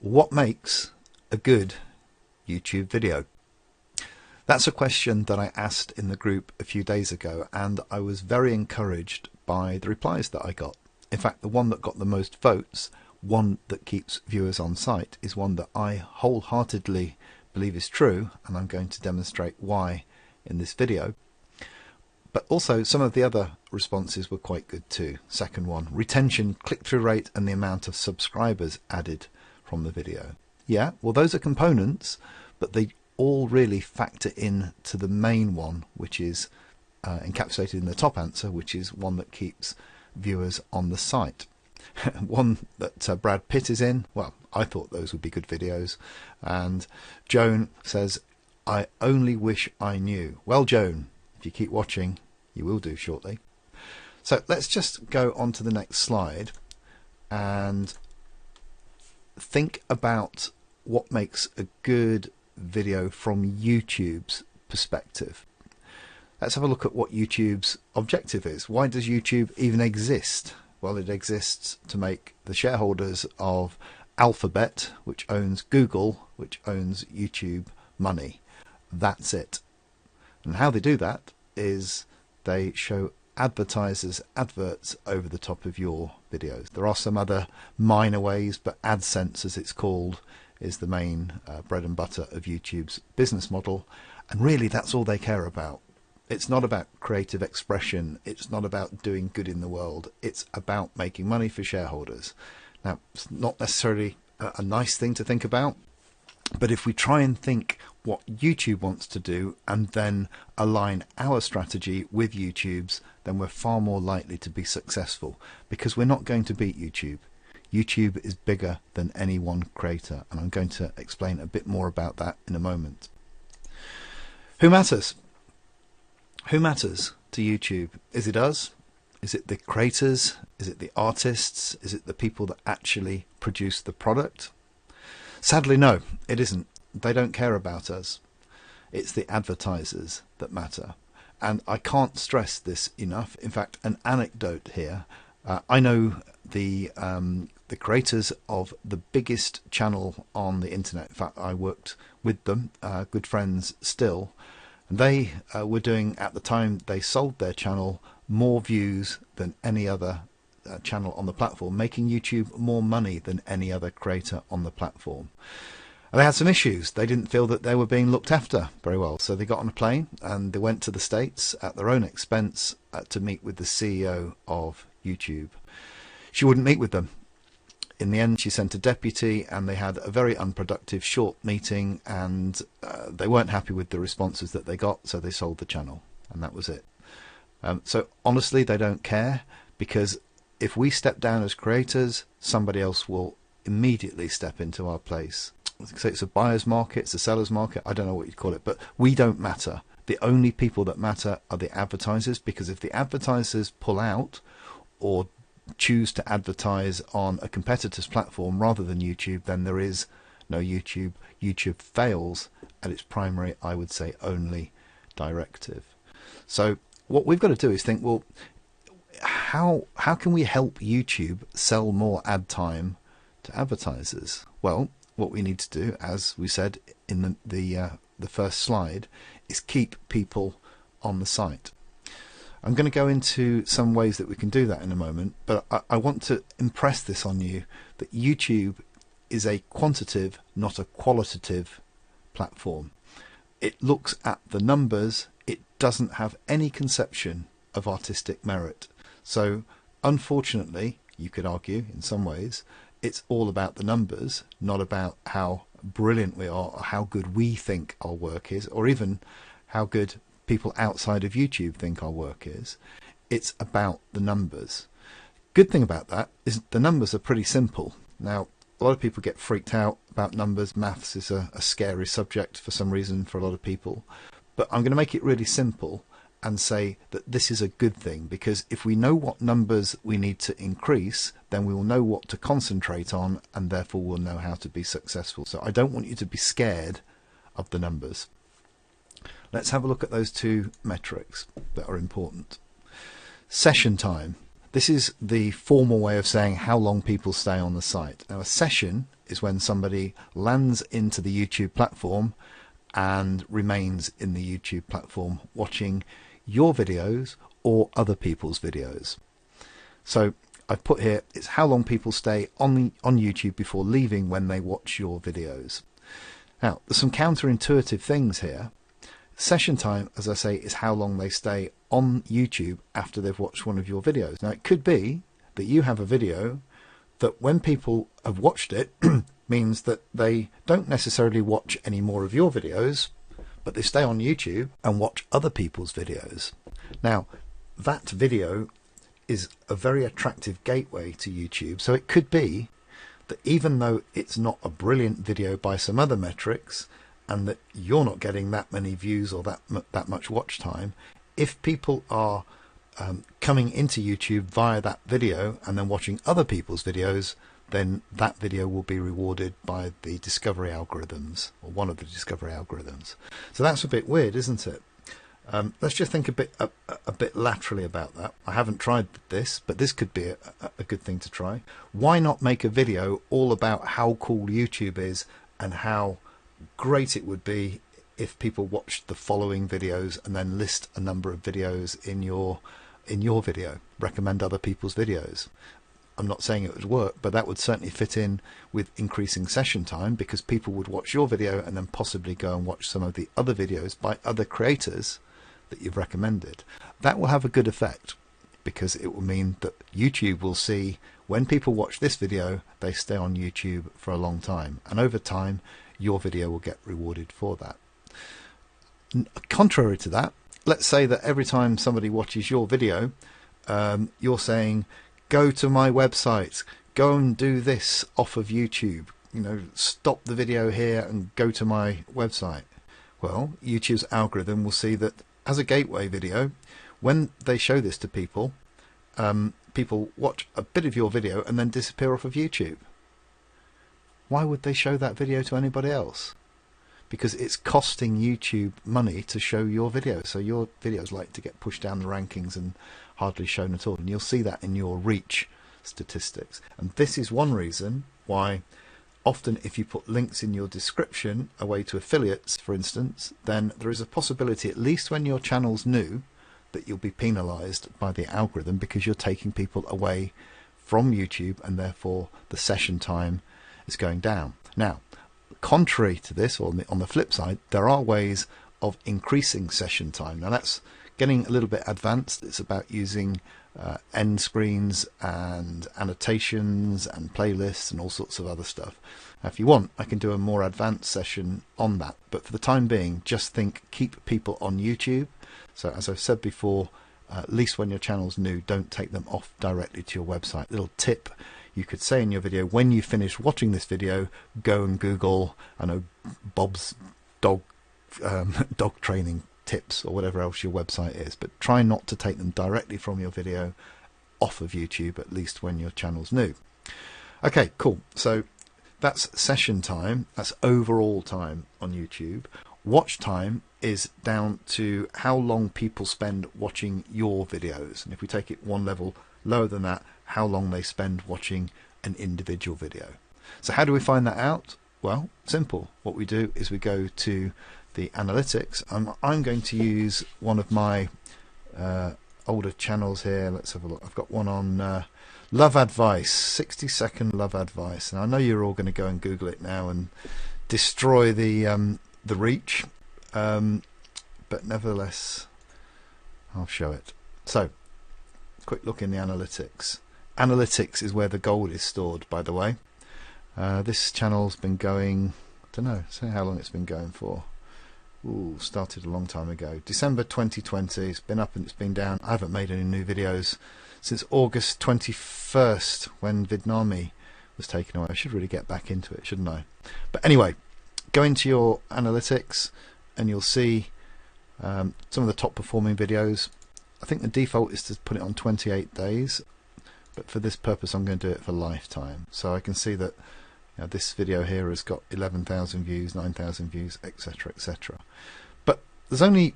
What makes a good YouTube video? That's a question that I asked in the group a few days ago, and I was very encouraged by the replies that I got. In fact, the one that got the most votes, one that keeps viewers on site, is one that I wholeheartedly believe is true, and I'm going to demonstrate why in this video. But also some of the other responses were quite good too. Second one, retention, click-through rate, and the amount of subscribers added from the video. Yeah, well, those are components, but they all really factor in to the main one, which is encapsulated in the top answer, which is one that keeps viewers on the site. One that Brad Pitt is in, well, I thought those would be good videos. And Joan says, I only wish I knew. Well, Joan, if you keep watching, you will do shortly. So let's just go on to the next slide and think about what makes a good video from YouTube's perspective. Let's have a look at what YouTube's objective is. Why does YouTube even exist? Well, it exists to make the shareholders of Alphabet, which owns Google, which owns YouTube, money. That's it. And how they do that is they show advertisers adverts over the top of your videos. There are some other minor ways, but AdSense, as it's called, is the main bread and butter of YouTube's business model. And really, that's all they care about. It's not about creative expression. It's not about doing good in the world. It's about making money for shareholders. Now, it's not necessarily a nice thing to think about, but if we try and think what YouTube wants to do and then align our strategy with YouTube's, then we're far more likely to be successful, because we're not going to beat YouTube. YouTube is bigger than any one creator, and I'm going to explain a bit more about that in a moment. Who matters? Who matters to YouTube? Is it us? Is it the creators? Is it the artists? Is it the people that actually produce the product? Sadly, no, it isn't. They don't care about us. It's the advertisers that matter. And I can't stress this enough. In fact, an anecdote here. I know the creators of the biggest channel on the internet. In fact, I worked with them, good friends still. And they were doing, at the time they sold their channel, more views than any other channel on the platform, making YouTube more money than any other creator on the platform. And they had some issues. They didn't feel that they were being looked after very well. So they got on a plane and they went to the States at their own expense to meet with the CEO of YouTube. She wouldn't meet with them. In the end, she sent a deputy, and they had a very unproductive short meeting, and they weren't happy with the responses that they got, so they sold the channel, and that was it. So honestly, they don't care, because if we step down as creators, somebody else will immediately step into our place. So it's a buyer's market, it's a seller's market, I don't know what you'd call it, but we don't matter. The only people that matter are the advertisers, because if the advertisers pull out or choose to advertise on a competitor's platform rather than YouTube, then there is no YouTube. YouTube fails at its primary, I would say, only directive. So what we've got to do is think, well, how can we help YouTube sell more ad time to advertisers? Well, what we need to do, as we said in the first slide, is keep people on the site. I'm going to go into some ways that we can do that in a moment, but I want to impress this on you, that YouTube is a quantitative, not a qualitative platform. It looks at the numbers. It doesn't have any conception of artistic merit. So unfortunately, you could argue in some ways, it's all about the numbers, not about how brilliant we are or how good we think our work is, or even how good people outside of YouTube think our work is. It's about the numbers. Good thing about that is the numbers are pretty simple. Now, a lot of people get freaked out about numbers. Maths is a scary subject for some reason for a lot of people. But I'm going to make it really simple and say that this is a good thing, because if we know what numbers we need to increase, then we will know what to concentrate on, and therefore we'll know how to be successful. So I don't want you to be scared of the numbers. Let's have a look at those two metrics that are important. Session time. This is the formal way of saying how long people stay on the site. Now, a session is when somebody lands into the YouTube platform and remains in the YouTube platform watching your videos or other people's videos. So I've put here, it's how long people stay on YouTube before leaving when they watch your videos. Now, there's some counterintuitive things here. Session time, as I say, is how long they stay on YouTube after they've watched one of your videos. Now, it could be that you have a video that when people have watched it means that they don't necessarily watch any more of your videos, but they stay on YouTube and watch other people's videos. Now, that video is a very attractive gateway to YouTube. So it could be that even though it's not a brilliant video by some other metrics, and that you're not getting that many views or that much watch time, if people are coming into YouTube via that video and then watching other people's videos, then that video will be rewarded by the discovery algorithms, or one of the discovery algorithms. So that's a bit weird, isn't it? Let's just think a bit laterally about that. I haven't tried this, but this could be a good thing to try. Why not make a video all about how cool YouTube is and how great it would be if people watched the following videos, and then list a number of videos in your video, recommend other people's videos. I'm not saying it would work, but that would certainly fit in with increasing session time, because people would watch your video and then possibly go and watch some of the other videos by other creators that you've recommended. That will have a good effect, because it will mean that YouTube will see when people watch this video, they stay on YouTube for a long time, and over time your video will get rewarded for that. Contrary to that, let's say that every time somebody watches your video, you're saying, go to my website, go and do this off of YouTube, stop the video here and go to my website. Well, YouTube's algorithm will see that as a gateway video, when they show this to people, people watch a bit of your video and then disappear off of YouTube. Why would they show that video to anybody else? Because it's costing YouTube money to show your video. So your videos like to get pushed down the rankings and hardly shown at all. And you'll see that in your reach statistics. And this is one reason why often if you put links in your description away to affiliates, for instance, then there is a possibility, at least when your channel's new, that you'll be penalized by the algorithm because you're taking people away from YouTube, and therefore the session time is going down. Now, contrary to this, or on the flip side, there are ways of increasing session time. Now that's getting a little bit advanced. It's about using end screens and annotations and playlists and all sorts of other stuff. Now, if you want, I can do a more advanced session on that, but for the time being, just think keep people on YouTube. So as I've said before, at least when your channel's new, don't take them off directly to your website. Little tip you could say in your video, when you finish watching this video, go and Google, I know, Bob's dog training tips, or whatever else your website is, but try not to take them directly from your video off of YouTube, at least when your channel's new. Okay, cool. So that's session time, that's overall time on YouTube. Watch time is down to how long people spend watching your videos, and if we take it one level lower than that, how long they spend watching an individual video. So how do we find that out? Well, simple. What we do is we go to the analytics. I'm going to use one of my older channels here. Let's have a look. I've got one on love advice, 60-second love advice, and I know you're all going to go and Google it now and destroy the reach, but nevertheless I'll show it. So quick look in the analytics. Analytics is where the gold is stored, by the way. This channel's been going, I don't know, say how long it's been going for. Ooh, started a long time ago. December 2020. It's been up and it's been down. I haven't made any new videos since August 21st, when Vidnami was taken away. I should really get back into it, shouldn't I? But anyway, go into your analytics and you'll see some of the top performing videos. I think the default is to put it on 28 days, but for this purpose I'm going to do it for lifetime. So I can see that this video here has got 11,000 views, 9,000 views, etc, etc. But there's only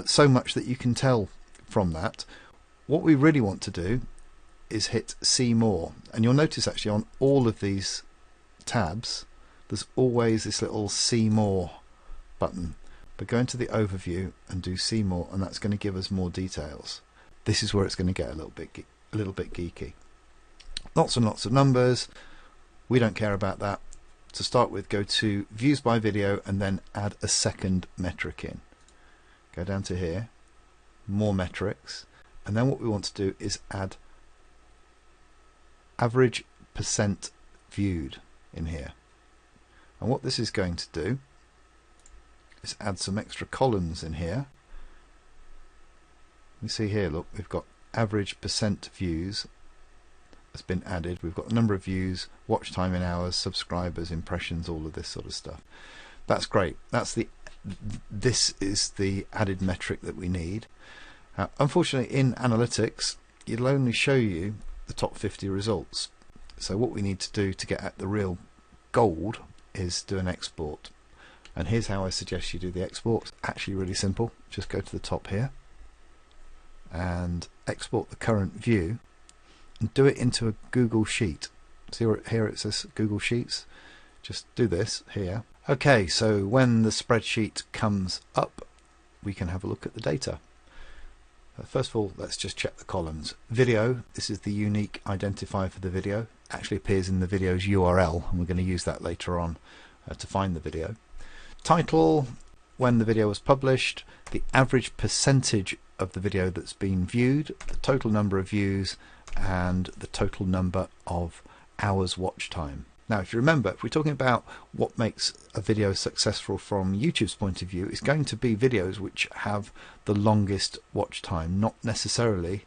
so much that you can tell from that. What we really want to do is hit see more, and you'll notice actually on all of these tabs there's always this little see more button. But go into the overview and do see more, and that's going to give us more details. This is where it's going to get a little bit geeky. Lots and lots of numbers. We don't care about that. To start with, go to views by video and then add a second metric in. Go down to here, more metrics, and then what we want to do is add average percent viewed in here. And what this is going to do is add some extra columns in here. You see here, look, we've got average percent views has been added. We've got the number of views, watch time in hours, subscribers, impressions, all of this sort of stuff. That's great. This is the added metric that we need. Unfortunately, in analytics, it'll only show you the top 50 results. So what we need to do to get at the real gold is do an export. And here's how I suggest you do the export. Actually really simple. Just go to the top here and export the current view and do it into a Google Sheet. See here it says Google Sheets? Just do this here. Okay, so when the spreadsheet comes up, we can have a look at the data. First of all, let's just check the columns. Video, this is the unique identifier for the video. Actually appears in the video's URL, and we're going to use that later on to find the video. Title, when the video was published, the average percentage of the video that's been viewed, the total number of views, and the total number of hours watch time. Now, if you remember, if we're talking about what makes a video successful from YouTube's point of view, it's going to be videos which have the longest watch time, not necessarily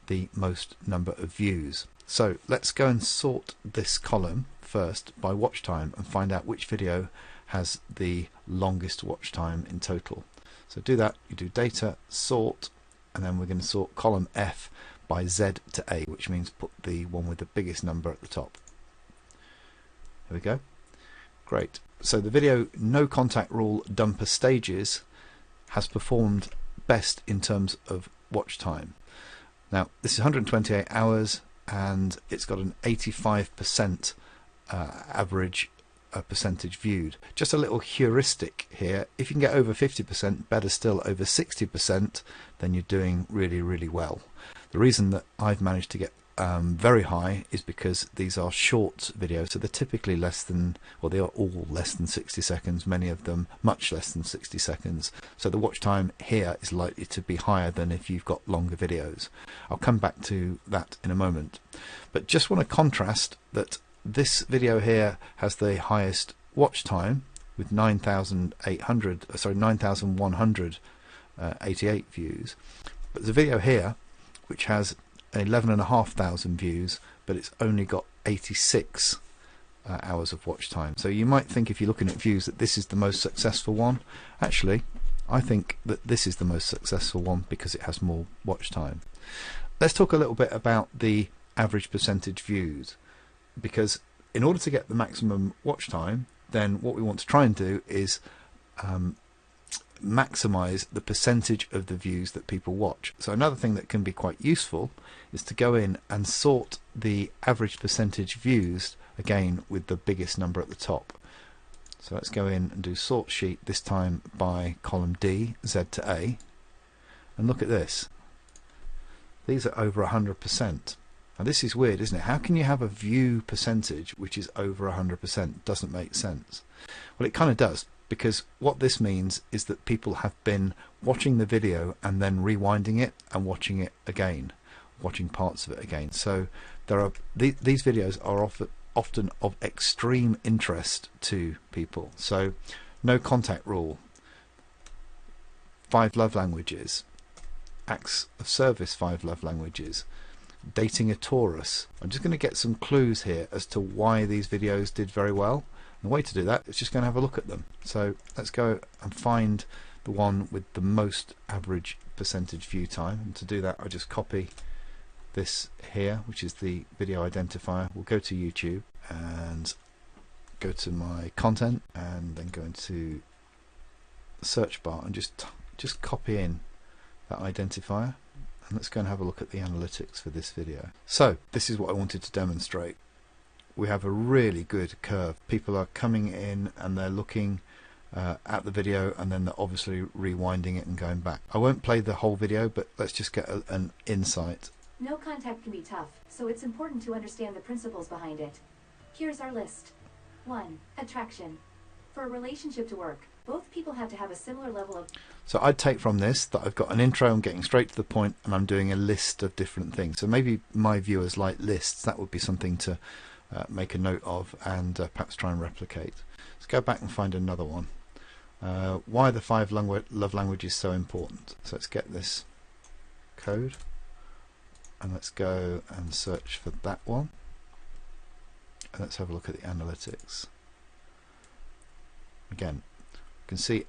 the most number of views. So let's go and sort this column first by watch time and find out which video has the longest watch time in total. So do that, you do data, sort, and then we're going to sort column F by Z to A, which means put the one with the biggest number at the top. Here we go. Great. So the video No Contact Rule Dumper Stages has performed best in terms of watch time. Now this is 128 hours and it's got an 85% average percentage viewed. Just a little heuristic here. If you can get over 50%, better still over 60%, then you're doing really, really well. The reason that I've managed to get very high is because these are short videos, so they're typically less than, well, they are all less than 60 seconds, many of them much less than 60 seconds. So the watch time here is likely to be higher than if you've got longer videos. I'll come back to that in a moment. But just want to contrast that this video here has the highest watch time with 9,188 views. But there's a video here which has 11,500 views, but it's only got 86 hours of watch time. So you might think, if you're looking at views, that this is the most successful one. Actually, I think that this is the most successful one because it has more watch time. Let's talk a little bit about the average percentage views, because in order to get the maximum watch time, then what we want to try and do is maximize the percentage of the views that people watch. So another thing that can be quite useful is to go in and sort the average percentage views again with the biggest number at the top. So let's go in and do sort sheet, this time by column D, Z to A, and look at this. These are over 100%. Now this is weird, isn't it? How can you have a view percentage which is over 100%? Doesn't make sense. Well, it kind of does, because what this means is that people have been watching the video and then rewinding it and watching it again, watching parts of it again. So there are these videos are often of extreme interest to people. So No Contact Rule, 5 love languages, acts of service, 5 love languages, dating a Taurus. I'm just going to get some clues here as to why these videos did very well. And the way to do that is just going to have a look at them. So let's go and find the one with the most average percentage view time, and to do that I just copy this here, which is the video identifier. We'll go to YouTube and go to my content and then go into the search bar and just copy in that identifier And let's go and have a look at the analytics for this video. So this is what I wanted to demonstrate. We have a really good curve. People are coming in and they're looking at the video, and then they're obviously rewinding it and going back. I won't play the whole video, but let's just get an insight. No contact can be tough, so it's important to understand the principles behind it. Here's our list. 1. Attraction. For a relationship to work, both people have to have a similar level of... So I'd take from this that I've got an intro, I'm getting straight to the point, and I'm doing a list of different things. So maybe my viewers like lists. That would be something to make a note of and perhaps try and replicate. Let's go back and find another one. Why are the 5 love languages so important? So let's get this code and let's go and search for that one, and let's have a look at the analytics. Again, you can see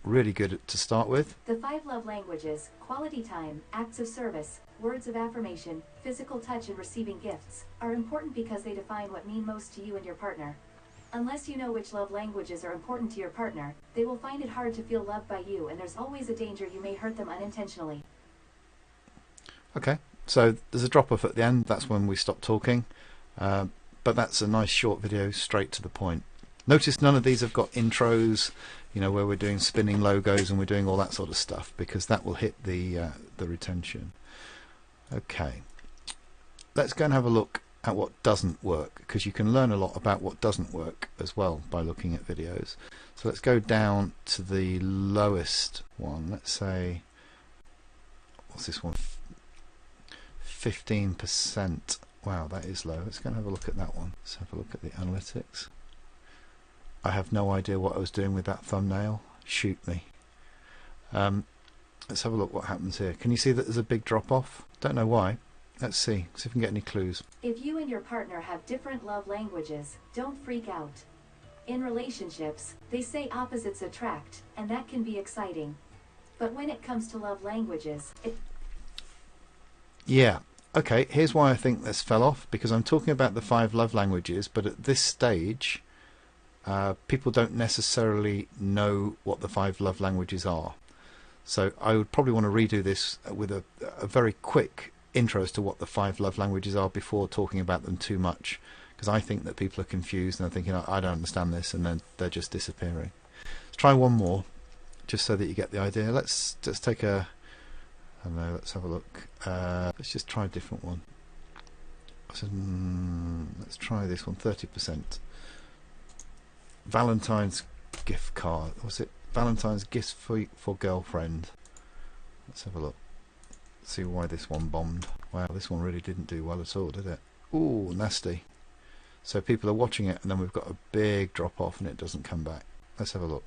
really good to start with. The 5 love languages: quality time, acts of service, words of affirmation, physical touch, and receiving gifts, are important because they define what mean most to you and your partner. Unless you know which love languages are important to your partner, they will find it hard to feel loved by you, and there's always a danger you may hurt them unintentionally. Okay, so there's a drop off at the end. That's when we stop talking, but that's a nice short video, straight to the point. Notice none of these have got intros, you know, where we're doing spinning logos and we're doing all that sort of stuff, because that will hit the retention. Okay, let's go and have a look at what doesn't work, because you can learn a lot about what doesn't work as well by looking at videos. So let's go down to the lowest one. Let's say, what's this one? 15%. Wow, that is low. Let's go and have a look at that one. Let's have a look at the analytics. I have no idea what I was doing with that thumbnail. Shoot me. Let's have a look what happens here. Can you see that there's a big drop off? Don't know why. Let's see if we can get any clues. If you and your partner have different love languages, don't freak out. In relationships, they say opposites attract, and that can be exciting. But when it comes to love languages, Yeah, okay, here's why I think this fell off, because I'm talking about the 5 love languages, but at this stage, people don't necessarily know what the 5 love languages are. So I would probably want to redo this with a very quick intro as to what the 5 love languages are before talking about them too much, because I think that people are confused and they're thinking, I don't understand this, and then they're just disappearing. Let's try one more just so that you get the idea. Let's take a, I don't know, let's have a look. Let's just try a different one. Let's try this one. 30%. Valentine's gift card. Was it Valentine's gifts for girlfriend? Let's have a look. See why this one bombed. Wow, this one really didn't do well at all, did it? Ooh, nasty. So people are watching it, and then we've got a big drop off and it doesn't come back. Let's have a look.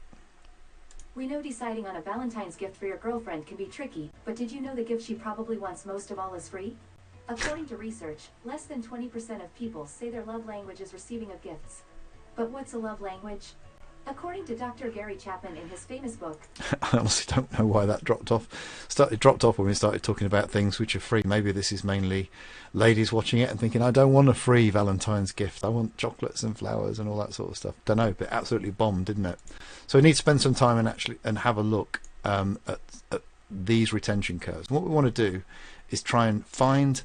we know deciding on a Valentine's gift for your girlfriend can be tricky, but did you know the gift she probably wants most of all is free? According to research, less than 20% of people say their love language is receiving of gifts. But what's a love language? According to Dr. Gary Chapman in his famous book... I honestly don't know why that dropped off. It dropped off when we started talking about things which are free. Maybe this is mainly ladies watching it and thinking, I don't want a free Valentine's gift. I want chocolates and flowers and all that sort of stuff. Don't know, but absolutely bombed, didn't it? So we need to spend some time and have a look at these retention curves. And what we want to do is try and find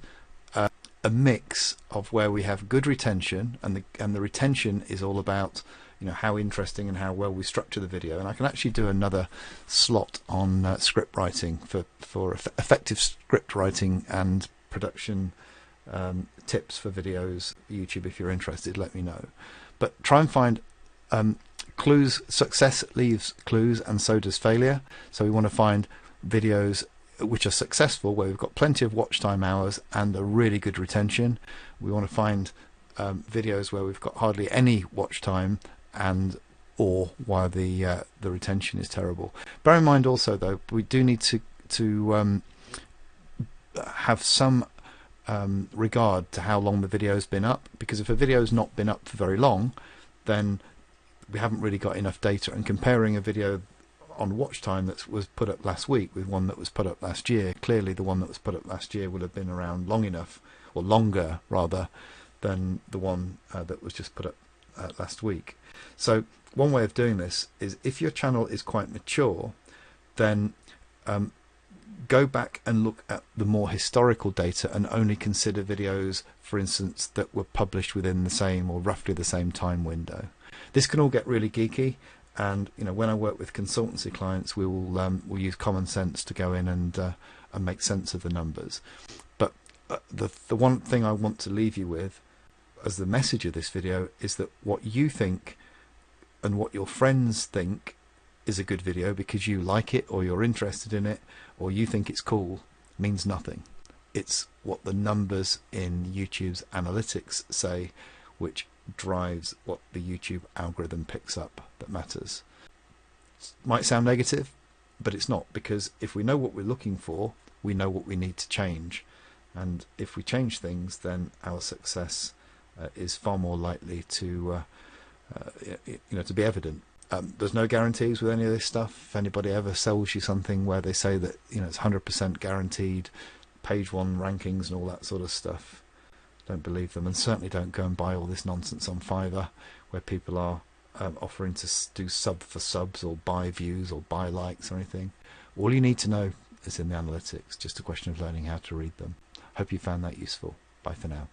a mix of where we have good retention, and the retention is all about, you know, how interesting and how well we structure the video. And I can actually do another slot on script writing for effective script writing and production tips for videos. YouTube, if you're interested, let me know. But try and find clues. Success leaves clues, and so does failure. So we want to find videos which are successful, where we've got plenty of watch time hours and a really good retention. We want to find videos where we've got hardly any watch time and or why the retention is terrible. Bear in mind also, though, we do need to have some regard to how long the video's been up, because if a video's not been up for very long, then we haven't really got enough data. And comparing a video on watch time that was put up last week with one that was put up last year, clearly the one that was put up last year would have been around long enough, or longer rather, than the one that was just put up last week. So one way of doing this is, if your channel is quite mature, then go back and look at the more historical data and only consider videos, for instance, that were published within the same or roughly the same time window. This can all get really geeky, and when I work with consultancy clients, we'll use common sense to go in and make sense of the numbers. But the one thing I want to leave you with as the message of this video is that what you think and what your friends think is a good video because you like it or you're interested in it or you think it's cool means nothing. It's what the numbers in YouTube's analytics say, which drives what the YouTube algorithm picks up, that matters. It might sound negative, but it's not, because if we know what we're looking for, we know what we need to change, and if we change things, then our success is far more likely to to be evident. There's no guarantees with any of this stuff. If anybody ever sells you something where they say that it's 100% guaranteed page 1 rankings and all that sort of stuff, don't believe them, and certainly don't go and buy all this nonsense on Fiverr where people are offering to do sub for subs or buy views or buy likes or anything. All you need to know is in the analytics, just a question of learning how to read them. Hope you found that useful. Bye for now.